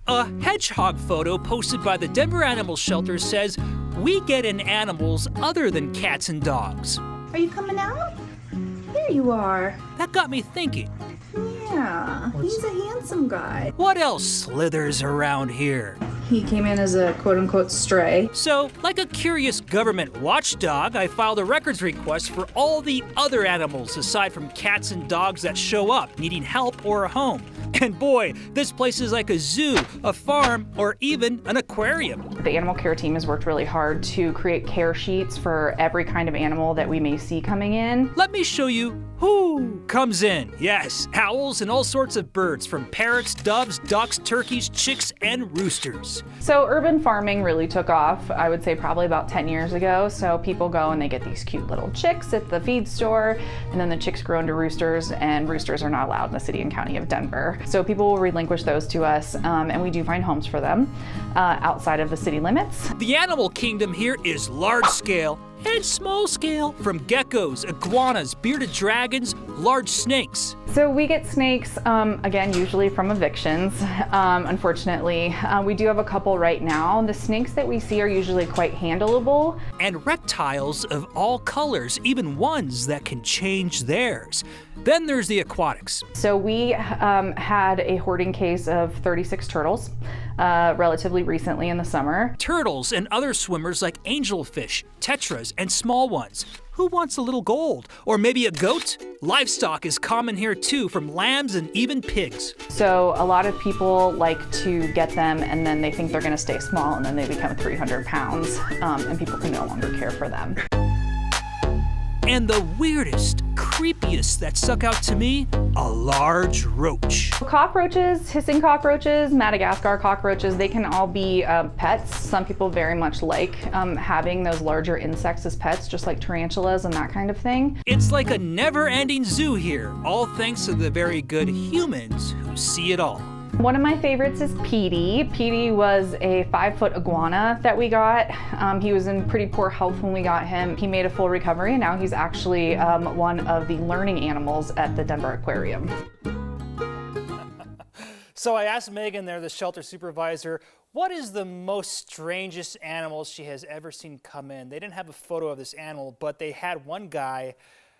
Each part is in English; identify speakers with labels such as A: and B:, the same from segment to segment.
A: A hedgehog photo posted by the Denver Animal Shelter says we get in animals other than cats and dogs.
B: Are you coming out? There you are.
A: That got me thinking.
B: Yeah, he's a handsome guy.
A: What else slithers around here?
B: He came in as a quote-unquote stray.
A: So, like a curious government watchdog, I filed a records request for all the other animals aside from cats and dogs that show up needing help or a home. And boy, this place is like a zoo, a farm, or even an aquarium.
C: The animal care team has worked really hard to create care sheets for every kind of animal that we may see coming in.
A: Let me show you who comes in. Yes, owls and all sorts of birds, from parrots, doves, ducks, turkeys, chicks, and roosters.
C: So urban farming really took off, I would say probably about 10 years ago. So people go and they get these cute little chicks at the feed store, and then the chicks grow into roosters, and roosters are not allowed in the city and county of Denver. So people will relinquish those to us, and we do find homes for them outside of the city limits.
A: The animal kingdom here is large scale and small scale, from geckos, iguanas, bearded dragons, large snakes.
C: So we get snakes, again, usually from evictions, unfortunately. We do have a couple right now. The snakes that we see are usually quite handleable.
A: And reptiles of all colors, even ones that can change theirs. Then there's the aquatics.
C: So we had a hoarding case of 36 turtles relatively recently in the summer.
A: Turtles and other swimmers like angelfish, tetras, and small ones. Who wants a little gold? Or maybe a goat? Livestock is common here too, from lambs and even pigs.
C: So a lot of people like to get them and then they think they're gonna stay small and then they become 300 pounds and people can no longer care for them.
A: And the weirdest, creepiest that stuck out to me, a large roach.
C: Cockroaches, hissing cockroaches, Madagascar cockroaches, they can all be pets. Some people very much like having those larger insects as pets, just like tarantulas and that kind of thing.
A: It's like a never-ending zoo here, all thanks to the very good humans who see it all.
C: One of my favorites is Petey. Petey was a 5-foot iguana that we got. He was in pretty poor health when we got him. He made a full recovery and now he's actually one of the learning animals at the Denver Aquarium.
A: So I asked Megan there, the shelter supervisor, what is the most strangest animal she has ever seen come in? They didn't have a photo of this animal, but they had one guy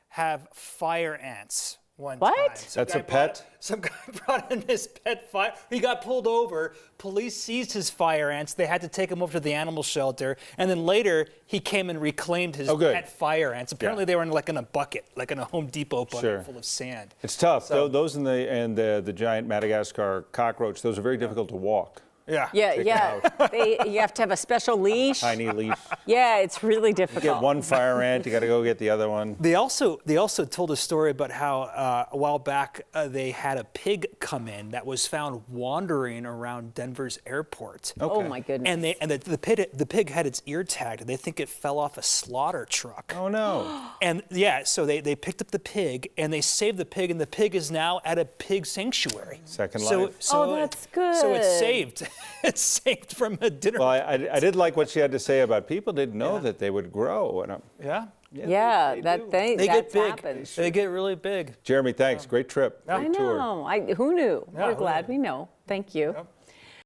A: have fire ants. One
D: what?
A: Time.
D: That's a pet?
A: Some guy brought in his pet fire. He got pulled over. Police seized his fire ants. They had to take him over to the animal shelter. And then later, he came and reclaimed his pet fire ants. Apparently, they were in a bucket, like in a Home Depot bucket full of sand.
D: It's tough. So, those and the giant Madagascar cockroach, those are very difficult to walk.
A: Yeah.
E: You have to have a special leash.
D: Tiny leash.
E: Yeah, it's really difficult.
D: You get one fire ant, you got to go get the other one.
A: They also told a story about how a while back they had a pig come in that was found wandering around Denver's airport.
D: Okay.
E: Oh my goodness!
A: And the pig had its ear tagged. They think it fell off a slaughter truck.
D: Oh no!
A: And yeah, so they picked up the pig and they saved the pig, and the pig is now at a pig sanctuary.
D: Second life.
E: Oh, that's good.
A: So it's saved. It's saved from a dinner.
D: Well, I did like what she had to say about people didn't know that they would grow. And,
E: that
A: get big.
E: happens.
A: They get really big.
D: Jeremy, thanks. Great trip.
E: I know. Who knew? We're glad we know. Thank you.
A: Yep.